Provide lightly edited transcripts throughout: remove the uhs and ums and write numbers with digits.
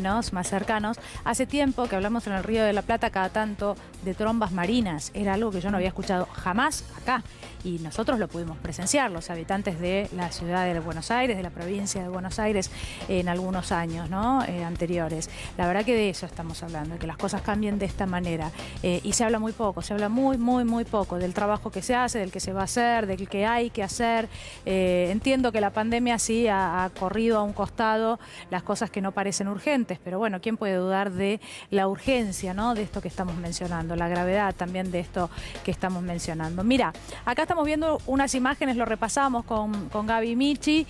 más cercanos. Hace tiempo que hablamos en el Río de la Plata cada tanto de trombas marinas. Era algo que yo no había escuchado jamás acá. Y nosotros lo pudimos presenciar, los habitantes de la ciudad de Buenos Aires, de la provincia de Buenos Aires, en algunos años, ¿no? Anteriores. La verdad que de eso estamos hablando, de que las cosas cambien de esta manera. Y se habla muy poco, se habla muy poco del trabajo que se hace, del que se va a hacer, del que hay que hacer. Entiendo que la pandemia sí ha corrido a un costado las cosas que no parecen urgentes, pero bueno, ¿quién puede dudar de la urgencia, ¿no? De esto que estamos mencionando, la gravedad también de esto que estamos mencionando? Mira, acá estamos viendo unas imágenes, lo repasamos con Gaby y Michi,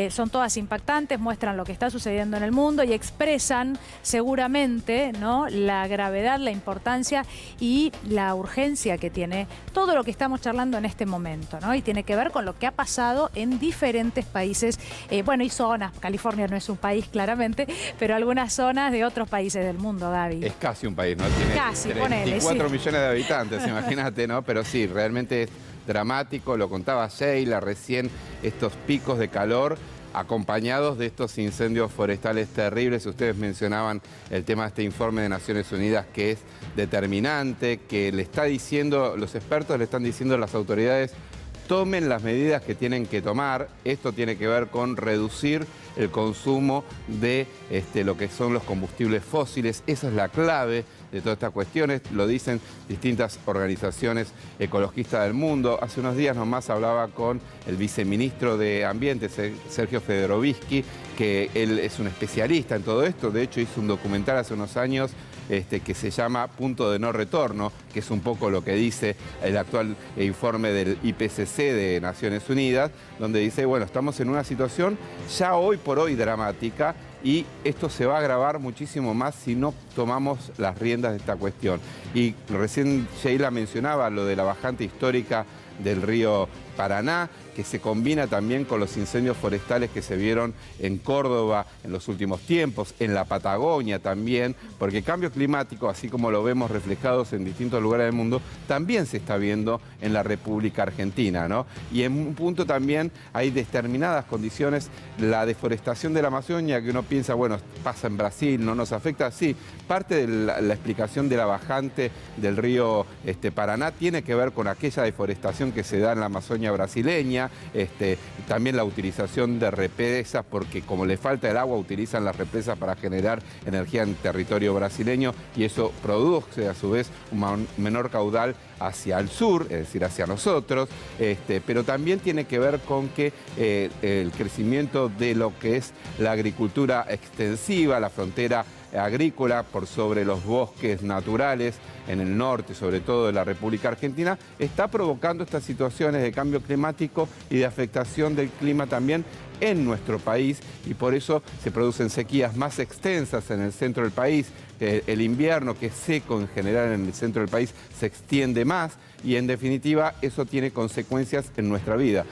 son todas impactantes, muestran lo que está sucediendo en el mundo y expresan seguramente, ¿no?, la gravedad, la importancia y la urgencia que tiene todo lo que estamos charlando en este momento, ¿no? Y tiene que ver con lo que ha pasado en diferentes países, bueno, y zonas. California no es un país claramente, pero algunas zonas de otros países del mundo, Gaby. Es casi un país, ¿no? Tiene casi, 34 millones de habitantes, imagínate, ¿no? Pero sí, realmente es dramático, lo contaba Sheila recién, estos picos de calor acompañados de estos incendios forestales terribles. Ustedes mencionaban el tema de este informe de Naciones Unidas que es determinante, que le está diciendo, los expertos le están diciendo a las autoridades, tomen las medidas que tienen que tomar. Esto tiene que ver con reducir el consumo de lo que son los combustibles fósiles. Esa es la clave de todas estas cuestiones, lo dicen distintas organizaciones ecologistas del mundo. Hace unos días nomás hablaba con el viceministro de Ambiente, Sergio Federovisky, que él es un especialista en todo esto. De hecho, hizo un documental hace unos años que se llama Punto de No Retorno, que es un poco lo que dice el actual informe del IPCC de Naciones Unidas, donde dice, bueno, estamos en una situación ya hoy por hoy dramática, y esto se va a agravar muchísimo más si no tomamos las riendas de esta cuestión. Y recién Sheila mencionaba lo de la bajante histórica del río Paraná, que se combina también con los incendios forestales que se vieron en Córdoba en los últimos tiempos, en la Patagonia también, porque el cambio climático, así como lo vemos reflejados en distintos lugares del mundo, también se está viendo en la República Argentina, ¿no? Y en un punto también hay determinadas condiciones, la deforestación de la Amazonia, que uno piensa, bueno, pasa en Brasil, no nos afecta. Sí, parte de la explicación de la bajante del río Paraná tiene que ver con aquella deforestación que se da en la Amazonia brasileña, también la utilización de represas, porque como le falta el agua, utilizan las represas para generar energía en territorio brasileño, y eso produce a su vez un menor caudal hacia el sur, es decir, hacia nosotros, pero también tiene que ver con que el crecimiento de lo que es la agricultura extensiva, la frontera agrícola por sobre los bosques naturales en el norte, sobre todo de la República Argentina, está provocando estas situaciones de cambio climático y de afectación del clima también en nuestro país, y por eso se producen sequías más extensas en el centro del país. El invierno, que es seco en general en el centro del país, se extiende más, y en definitiva eso tiene consecuencias en nuestra vida.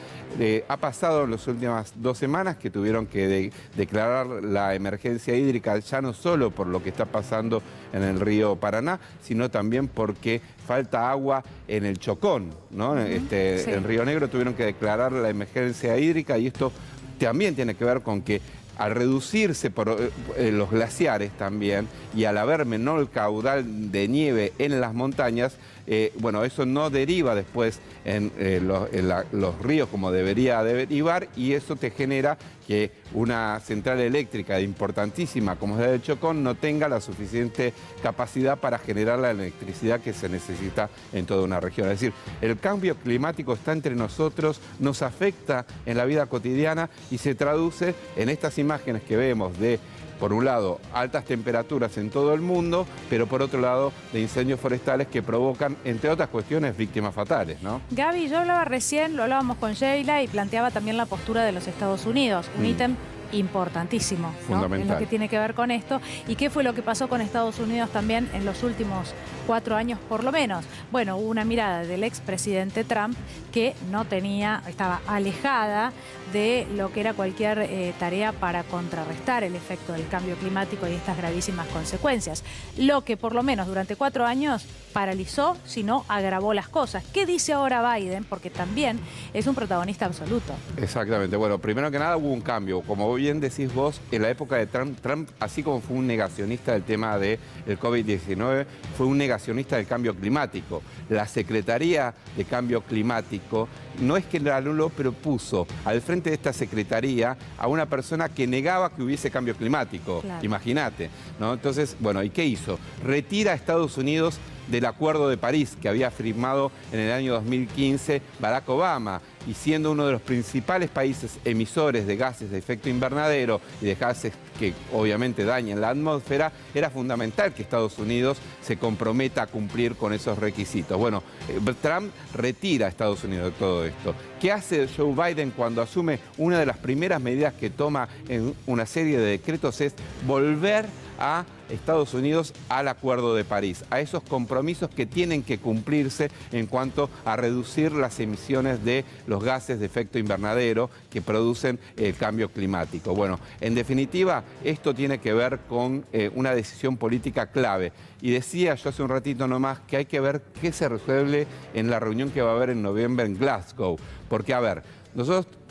Ha pasado en las últimas 2 semanas que tuvieron que declarar la emergencia hídrica, ya no solo por lo que está pasando en el río Paraná, sino también porque falta agua en el Chocón, ¿no? Sí. En Río Negro tuvieron que declarar la emergencia hídrica, y esto también tiene que ver con que al reducirse por los glaciares también, y al haber menor caudal de nieve en las montañas, bueno, eso no deriva después en los ríos como debería derivar, y eso te genera que una central eléctrica importantísima como es la del Chocón no tenga la suficiente capacidad para generar la electricidad que se necesita en toda una región. Es decir, el cambio climático está entre nosotros, nos afecta en la vida cotidiana, y se traduce en estas imágenes que vemos de, por un lado, altas temperaturas en todo el mundo, pero por otro lado, de incendios forestales que provocan, entre otras cuestiones, víctimas fatales, ¿no? Gaby, yo hablaba recién, lo hablábamos con Sheila, y planteaba también la postura de los Estados Unidos, un ítem importantísimo, ¿no?, fundamental, en lo que tiene que ver con esto. ¿Y qué fue lo que pasó con Estados Unidos también en los últimos 4 años por lo menos? Bueno, hubo una mirada del expresidente Trump que no tenía, estaba alejada de lo que era cualquier tarea para contrarrestar el efecto del cambio climático y estas gravísimas consecuencias. Lo que por lo menos durante 4 años paralizó, sino agravó las cosas. ¿Qué dice ahora Biden? Porque también es un protagonista absoluto. Exactamente. Bueno, primero que nada hubo un cambio. Como bien decís vos, en la época de Trump, así como fue un negacionista del tema del COVID-19, fue un negacionista del cambio climático. La Secretaría de Cambio Climático no es que lo propuso al frente de esta secretaría a una persona que negaba que hubiese cambio climático. Claro. Imagínate, ¿no? Entonces, bueno, ¿y qué hizo? Retira a Estados Unidos del Acuerdo de París que había firmado en el año 2015 Barack Obama, y siendo uno de los principales países emisores de gases de efecto invernadero y de gases que obviamente dañan la atmósfera, era fundamental que Estados Unidos se comprometa a cumplir con esos requisitos. Bueno, Trump retira a Estados Unidos de todo esto. ¿Qué hace Joe Biden cuando asume? Una de las primeras medidas que toma en una serie de decretos es volver a Estados Unidos al Acuerdo de París, a esos compromisos que tienen que cumplirse en cuanto a reducir las emisiones de los gases de efecto invernadero que producen el cambio climático. Bueno, en definitiva, esto tiene que ver con una decisión política clave. Y decía yo hace un ratito nomás que hay que ver qué se resuelve en la reunión que va a haber en noviembre en Glasgow. Porque, a ver,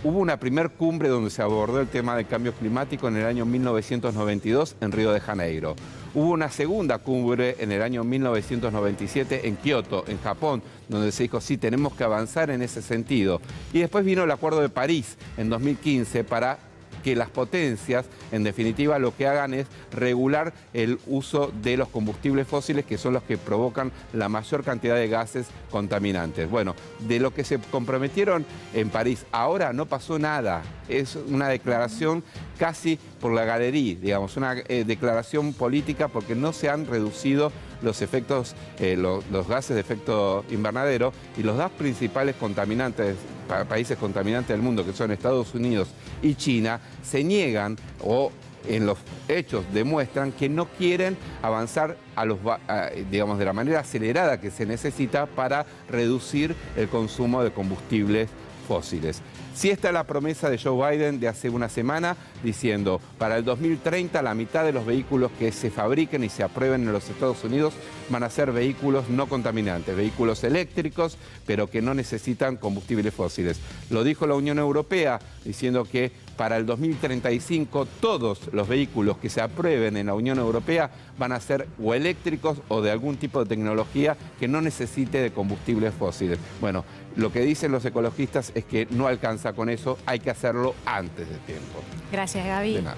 hubo una primer cumbre donde se abordó el tema del cambio climático en el año 1992 en Río de Janeiro. Hubo una segunda cumbre en el año 1997 en Kioto, en Japón, donde se dijo, sí, tenemos que avanzar en ese sentido. Y después vino el Acuerdo de París en 2015 para que las potencias, en definitiva, lo que hagan es regular el uso de los combustibles fósiles, que son los que provocan la mayor cantidad de gases contaminantes. Bueno, de lo que se comprometieron en París, ahora no pasó nada. Es una declaración casi por la galería, digamos, una declaración política, porque no se han reducido los efectos, los gases de efecto invernadero, y los dos principales contaminantes, países contaminantes del mundo, que son Estados Unidos y China, se niegan o en los hechos demuestran que no quieren avanzar digamos, de la manera acelerada que se necesita para reducir el consumo de combustibles fósiles. Sí está la promesa de Joe Biden de hace una semana diciendo, para el 2030 la mitad de los vehículos que se fabriquen y se aprueben en los Estados Unidos van a ser vehículos no contaminantes, vehículos eléctricos, pero que no necesitan combustibles fósiles. Lo dijo la Unión Europea diciendo que para el 2035 todos los vehículos que se aprueben en la Unión Europea van a ser o eléctricos o de algún tipo de tecnología que no necesite de combustibles fósiles. Bueno, lo que dicen los ecologistas es que no alcanza con eso, hay que hacerlo antes de tiempo. Gracias, Gaby. De nada.